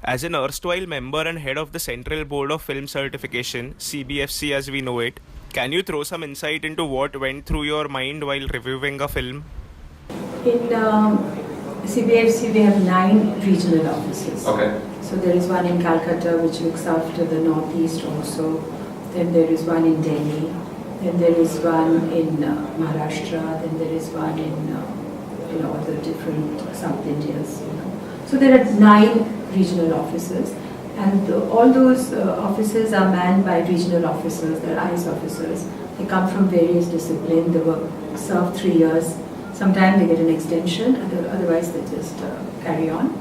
As an erstwhile member and head of the Central Board of Film Certification, CBFC as we know it, can you throw some insight into what went through your mind while reviewing a film? In CBFC, we have 9 regional offices. Okay. So there is one in Calcutta which looks after the northeast also. Then there is one in Delhi. Then there is one in Maharashtra. Then there is one in all the different South Indias. So there are 9 regional offices, and all those offices are manned by regional officers. They're ICE officers. They come from various disciplines. They serve 3 years. Sometimes they get an extension, otherwise they just carry on.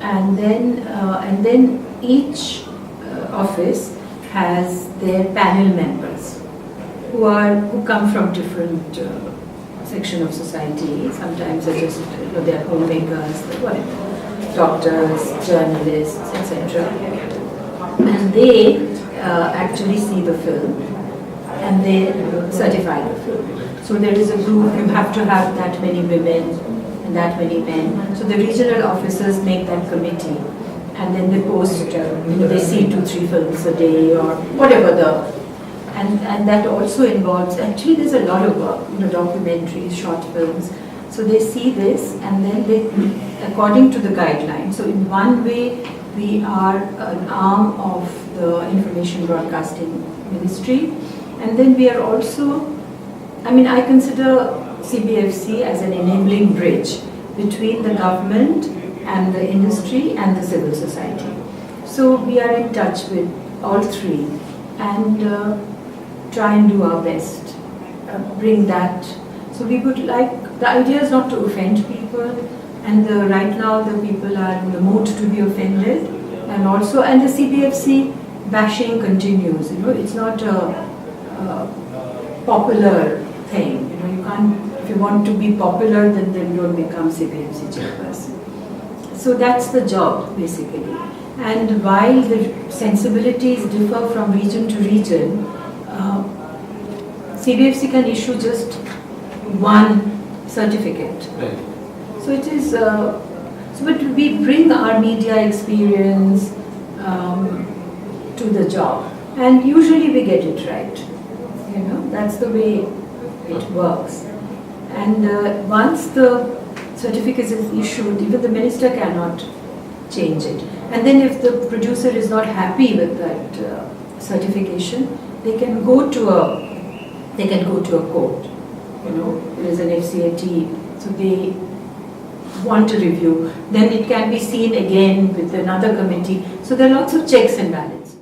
And then each office has their panel members who come from different section of society. Sometimes they're just they're homemakers, whatever, doctors, journalists, etc. And they actually see the film and they certify the film. So there is a group, you have to have that many women and that many men. So the regional officers make that committee, and then they post, they see 2-3 films a day or whatever and that also involves, actually there's a lot of work, documentaries, short films. So they see this and then they, according to the guidelines. So in one way, we are an arm of the Information Broadcasting Ministry, and then we are also, I consider CBFC as an enabling bridge between the government and the industry and the civil society. So we are in touch with all three and try and do our best, bring that. So we would like, the idea is not to offend people, and right now the people are in the mood to be offended, and the CBFC bashing continues. It's not a popular thing. You can't, if you want to be popular, then you don't become CBFC chairperson. So that's the job basically. And while the sensibilities differ from region to region, CBFC can issue just one certificate. Right. So it is. But we bring our media experience to the job, and usually we get it right. That's the way it works. And once the certificate is issued, even the minister cannot change it. And then if the producer is not happy with that certification, they can go to a court. There is an FCAT, so they want a review. Then it can be seen again with another committee. So there are lots of checks and balances.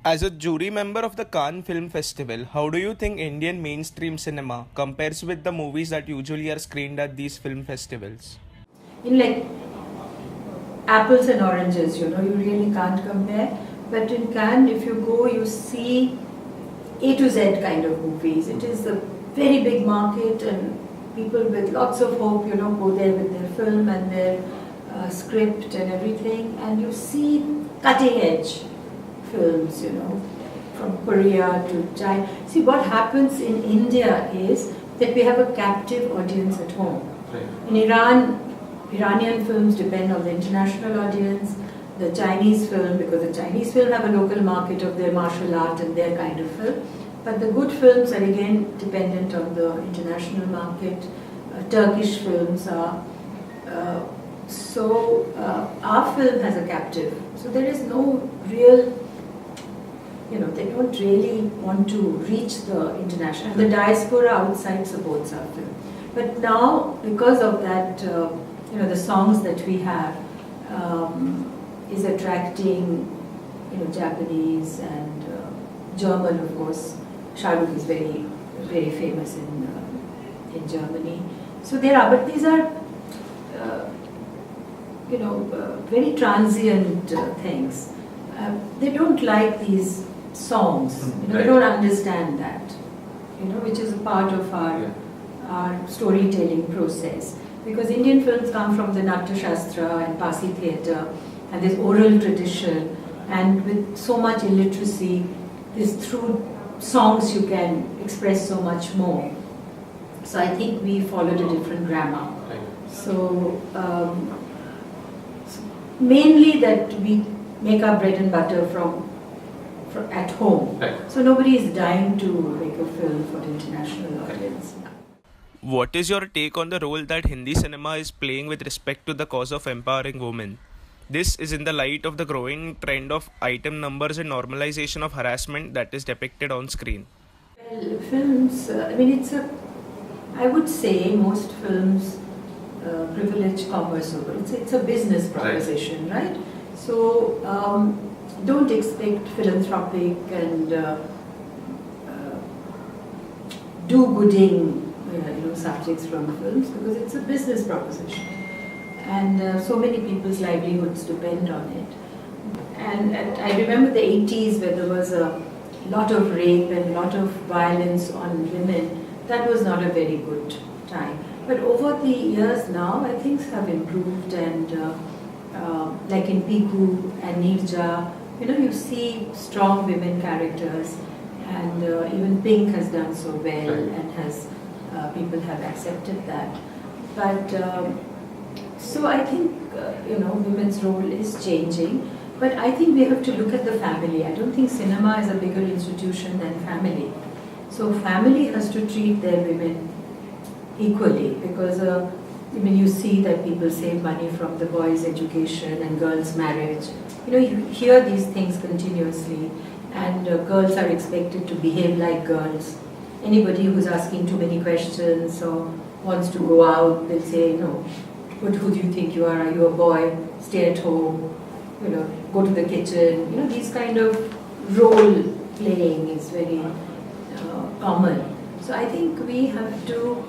As a jury member of the Cannes Film Festival, how do you think Indian mainstream cinema compares with the movies that usually are screened at these film festivals? In like apples and oranges, you really can't compare. But in Cannes, if you go, you see A to Z kind of movies. It is a very big market, and people with lots of hope, go there with their film and their script and everything, and you see cutting edge films, from Korea to China. See, what happens in India is that we have a captive audience at home. Right. In Iran, Iranian films depend on the international audience. The Chinese film, because the Chinese film have a local market of their martial art and their kind of film. But the good films are again dependent on the international market. Turkish films are. Our film has a captive. So there is no real, they don't really want to reach the international. The diaspora outside supports our film. But now, because of that, the songs that we have is attracting, Japanese and German, of course. Shah Rukh is very, very famous in Germany. So there are, but these are, very transient things. They don't like these songs. They don't understand that. Which is a part of our storytelling process. Because Indian films come from the Natya Shastra and Pasi theatre, and this oral tradition, and with so much illiteracy, through songs you can express so much more. So I think we followed a different grammar. Right. So mainly that we make our bread and butter from at home. Right. So nobody is dying to make a film for the international audience. What is your take on the role that Hindi cinema is playing with respect to the cause of empowering women? This is in the light of the growing trend of item numbers and normalization of harassment that is depicted on screen. Well, films, I would say most films privilege commerce over. It's a business proposition, right? So don't expect philanthropic and do-gooding subjects from films, because it's a business proposition. And so many people's livelihoods depend on it. And I remember the 80s where there was a lot of rape and a lot of violence on women. That was not a very good time. But over the years now, I think things have improved, and like in Piku and Nirja, you see strong women characters, and even Pink has done so well, and has people have accepted that. But so I think women's role is changing. But I think we have to look at the family. I don't think cinema is a bigger institution than family. So family has to treat their women equally, because you see that people save money from the boys' education and girls' marriage. You hear these things continuously, and girls are expected to behave like girls. Anybody who's asking too many questions or wants to go out, they'll say, no, but who do you think you are? Are you a boy? Stay at home, go to the kitchen. These kind of role playing is very common. So I think we have to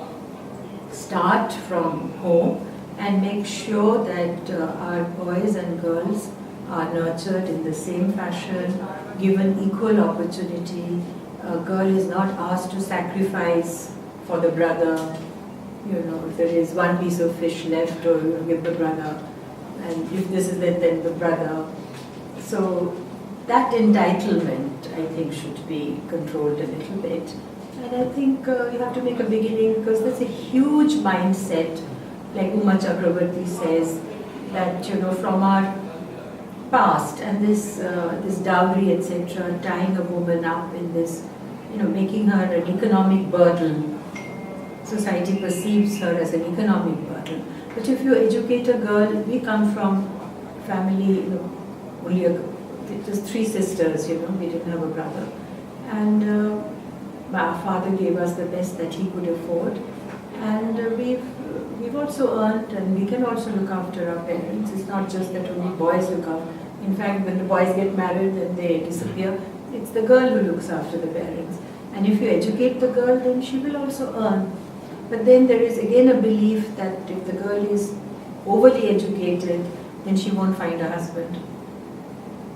start from home and make sure that our boys and girls are nurtured in the same fashion, given equal opportunity. A girl is not asked to sacrifice for the brother. If there is one piece of fish left, or you give the brother, and if this is it, then the brother. So that entitlement, I think, should be controlled a little bit. And I think you have to make a beginning, because there's a huge mindset, like Uma Chakrabarti says, that from our past, and this dowry, etc., tying a woman up in this, making her an economic burden. Society perceives her as an economic burden. But if you educate a girl, we come from family, only just 3 sisters, we didn't have a brother. And our father gave us the best that he could afford. And we've also earned, and we can also look after our parents. It's not just that only boys look after. In fact, when the boys get married and they disappear, it's the girl who looks after the parents. And if you educate the girl, then she will also earn. But then there is again a belief that if the girl is overly educated, then she won't find a husband.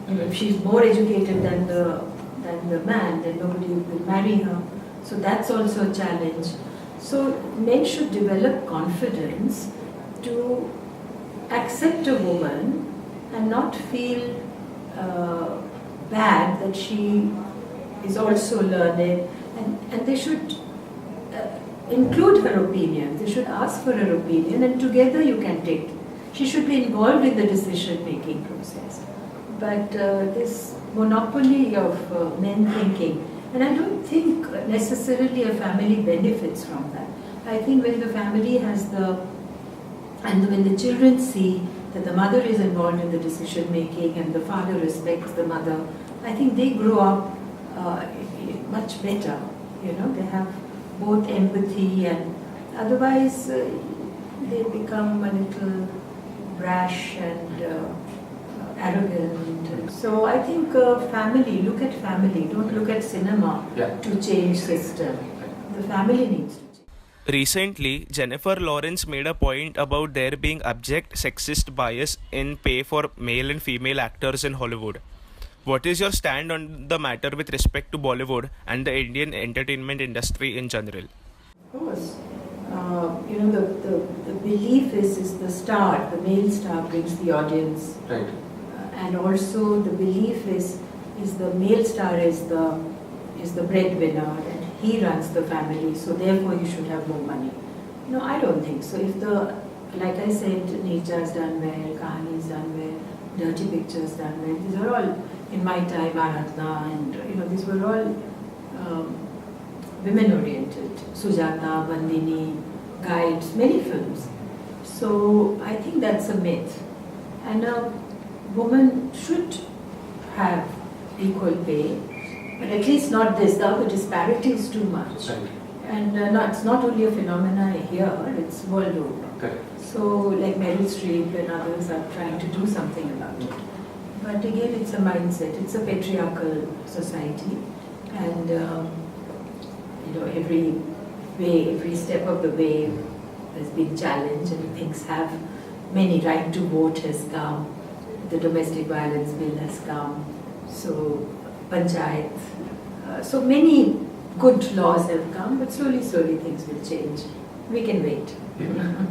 If she's more educated than the man, then nobody will marry her. So that's also a challenge. So men should develop confidence to accept a woman and not feel bad that she is also learned, and they should include her opinion. They should ask for her opinion, and together you can take. She should be involved in the decision-making process. But this monopoly of men thinking, and I don't think necessarily a family benefits from that. I think when the family has and when the children see that the mother is involved in the decision-making and the father respects the mother, I think they grow up much better. They have both empathy, and otherwise they become a little brash and arrogant. So I think family, look at family, don't look at cinema to change system. The family needs to change. Recently, Jennifer Lawrence made a point about there being abject sexist bias in pay for male and female actors in Hollywood. What is your stand on the matter with respect to Bollywood and the Indian entertainment industry in general? Of course. The belief is the star, the male star brings the audience. Right. And also the belief is the male star is the breadwinner, and he runs the family, so therefore he should have more money. I don't think so. If like I said, Nirja has done well, Kahani has done well, dirty pictures done. Right? These are all in my time, Aradhna, and these were all women-oriented. Sujata, Bandini, Guides, many films. So I think that's a myth, and a woman should have equal pay, but at least not this. The disparity is too much. Right. And it's not only a phenomena here, it's world over. Correct. So, like Meryl Streep and others are trying to do something about it. But again, it's a mindset, it's a patriarchal society, and every step of the way has been challenged, and things have many. Right to vote has come, the domestic violence bill has come, so panchayat, so many good laws have come, but slowly things will change. We can wait. Yeah.